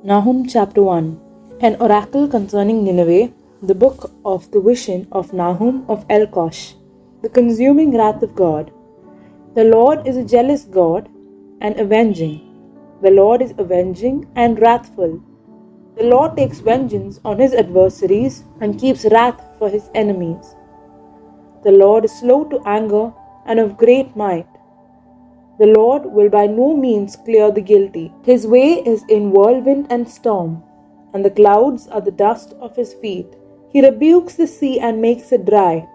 Nahum chapter 1. An oracle concerning Nineveh, the book of the vision of Nahum of Elkosh, the consuming wrath of God. The Lord is a jealous God and avenging. The Lord is avenging and wrathful. The Lord takes vengeance on his adversaries and keeps wrath for his enemies. The Lord is slow to anger and of great might. The Lord will by no means clear the guilty. His way is in whirlwind and storm, and the clouds are the dust of his feet. He rebukes the sea and makes it dry.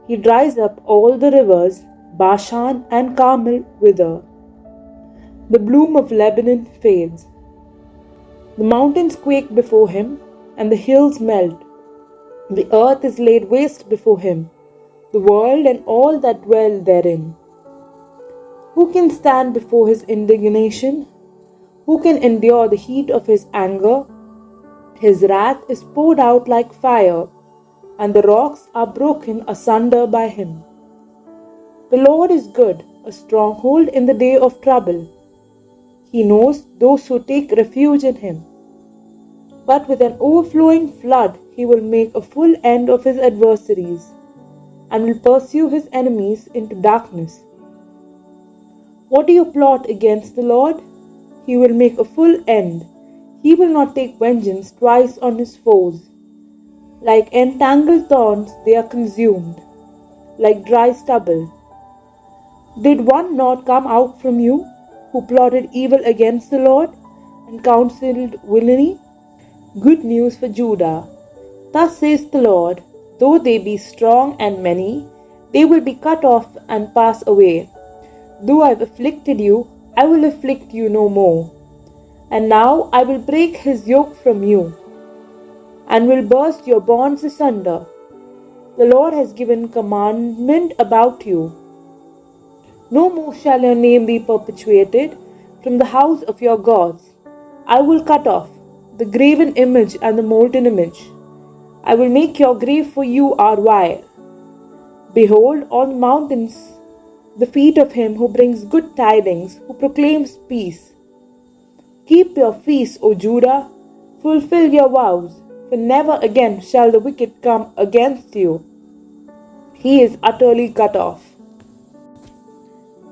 He dries up all the rivers, Bashan and Carmel wither. The bloom of Lebanon fades. The mountains quake before him, and the hills melt. The earth is laid waste before him, the world and all that dwell therein. Who can stand before his indignation? Who can endure the heat of his anger? His wrath is poured out like fire, and the rocks are broken asunder by him. The Lord is good, a stronghold in the day of trouble. He knows those who take refuge in him. But with an overflowing flood he will make a full end of his adversaries, and will pursue his enemies into darkness. What do you plot against the Lord? He will make a full end. He will not take vengeance twice on his foes. Like entangled thorns they are consumed, like dry stubble. Did one not come out from you, who plotted evil against the Lord, and counseled villainy? Good news for Judah. Thus says the Lord, though they be strong and many, they will be cut off and pass away. Though I have afflicted you, I will afflict you no more. And now I will break his yoke from you, and will burst your bonds asunder. The Lord has given commandment about you. No more shall your name be perpetuated from the house of your gods. I will cut off the graven image and the molten image. I will make your grave for you wire. Behold, on the mountains the feet of him who brings good tidings, who proclaims peace. Keep your feast, O Judah, fulfill your vows, for never again shall the wicked come against you. He is utterly cut off.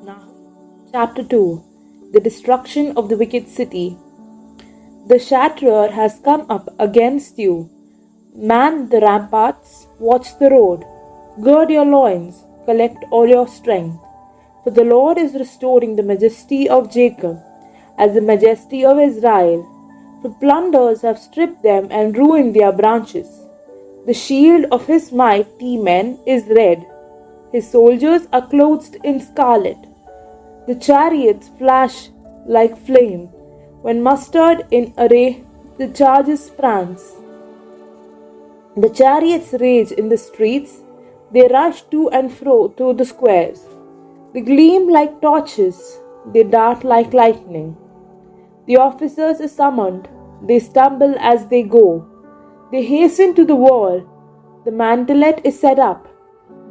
Nahum chapter 2. The destruction of the wicked city. The shatterer has come up against you. Man the ramparts, watch the road. Gird your loins, collect all your strength. For the Lord is restoring the majesty of Jacob, as the majesty of Israel. For plunderers have stripped them and ruined their branches. The shield of his mighty men is red. His soldiers are clothed in scarlet. The chariots flash like flame. When mustered in array, the chargers prance. The chariots rage in the streets. They rush to and fro through the squares. They gleam like torches. They dart like lightning. The officers are summoned. They stumble as they go. They hasten to the wall. The mantelet is set up.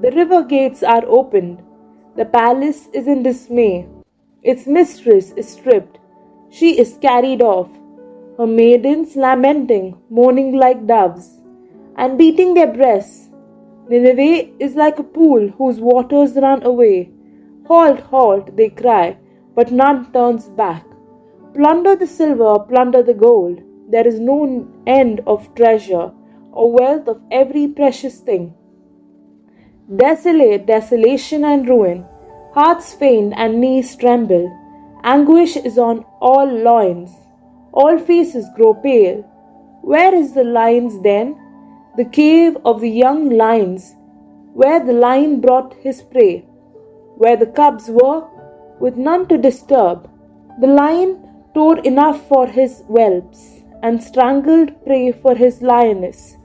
The river gates are opened. The palace is in dismay. Its mistress is stripped. She is carried off. Her maidens lamenting, mourning like doves, and beating their breasts. Nineveh is like a pool whose waters run away. Halt, halt, they cry, but none turns back. Plunder the silver, plunder the gold. There is no end of treasure or wealth of every precious thing. Desolate, desolation and ruin. Hearts faint and knees tremble. Anguish is on all loins. All faces grow pale. Where is the lion's den? The cave of the young lions, where the lion brought his prey, where the cubs were, with none to disturb. The lion tore enough for his whelps, and strangled prey for his lioness.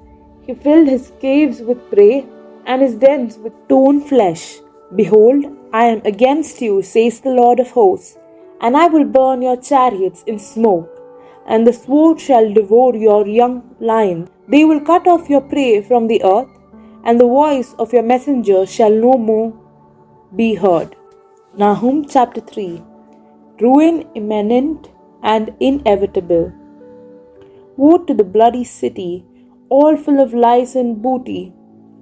He filled his caves with prey, and his dens with torn flesh. Behold, I am against you, says the Lord of hosts, and I will burn your chariots in smoke, and the sword shall devour your young lions. They will cut off your prey from the earth, and the voice of your messenger shall no more be heard. Nahum chapter 3. Ruin imminent and inevitable. Woe to the bloody city, all full of lies and booty,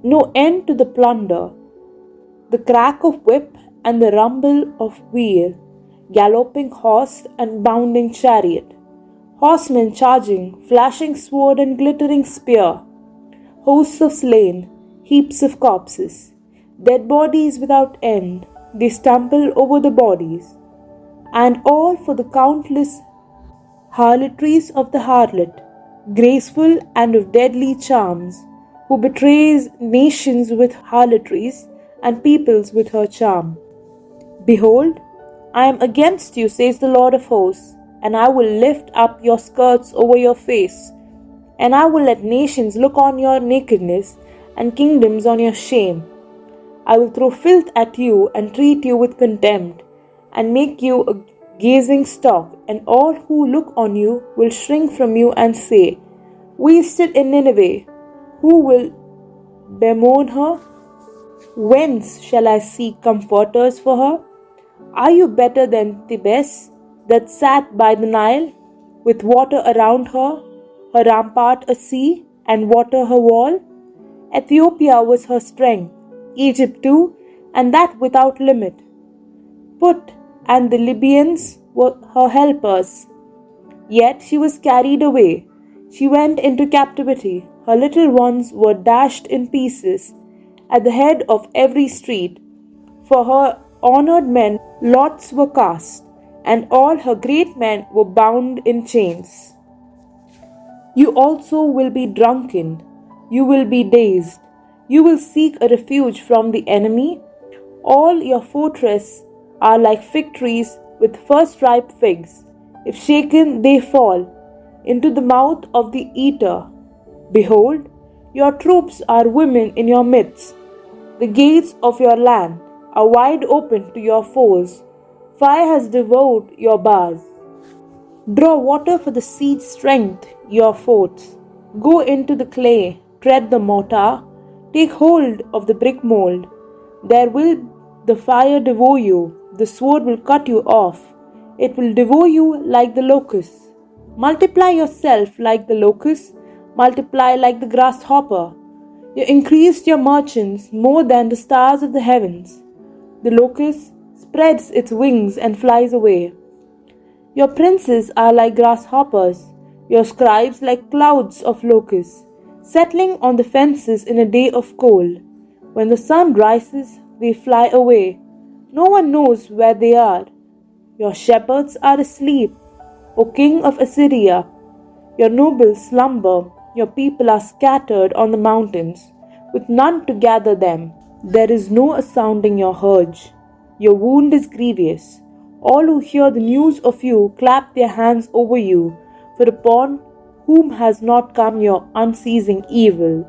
no end to the plunder. The crack of whip and the rumble of wheel, galloping horse and bounding chariot, horsemen charging, flashing sword and glittering spear, hosts of slain, heaps of corpses, dead bodies without end, they stumble over the bodies, and all for the countless harlotries of the harlot, graceful and of deadly charms, who betrays nations with harlotries and peoples with her charm. Behold, I am against you, says the Lord of hosts, and I will lift up your skirts over your face, and I will let nations look on your nakedness, and kingdoms on your shame. I will throw filth at you, and treat you with contempt, and make you a gazing stock, and all who look on you will shrink from you and say, Wasted in Nineveh, who will bemoan her? Whence shall I seek comforters for her? Are you better than Thebes, that sat by the Nile, with water around her rampart a sea, and water her wall? Ethiopia was her strength, Egypt too, and that without limit. Put and the Libyans were her helpers. Yet she was carried away. She went into captivity. Her little ones were dashed in pieces at the head of every street. For her honored men lots were cast, and all her great men were bound in chains. You also will be drunken. You will be dazed. You will seek a refuge from the enemy. All your fortresses are like fig trees with first ripe figs. If shaken, they fall into the mouth of the eater. Behold, your troops are women in your midst. The gates of your land are wide open to your foes. Fire has devoured your bars. Draw water for the siege strength, your forts. Go into the clay, tread the mortar, take hold of the brick mold. There will the fire devour you, the sword will cut you off. It will devour you like the locust. Multiply yourself like the locust, multiply like the grasshopper. You increased your merchants more than the stars of the heavens. The locust spreads its wings and flies away. Your princes are like grasshoppers, your scribes like clouds of locusts, settling on the fences in a day of cold. When the sun rises, they fly away. No one knows where they are. Your shepherds are asleep, O King of Assyria. Your nobles slumber. Your people are scattered on the mountains, with none to gather them. There is no sounding your urge. Your wound is grievous. All who hear the news of you clap their hands over you, for upon whom has not come your unceasing evil?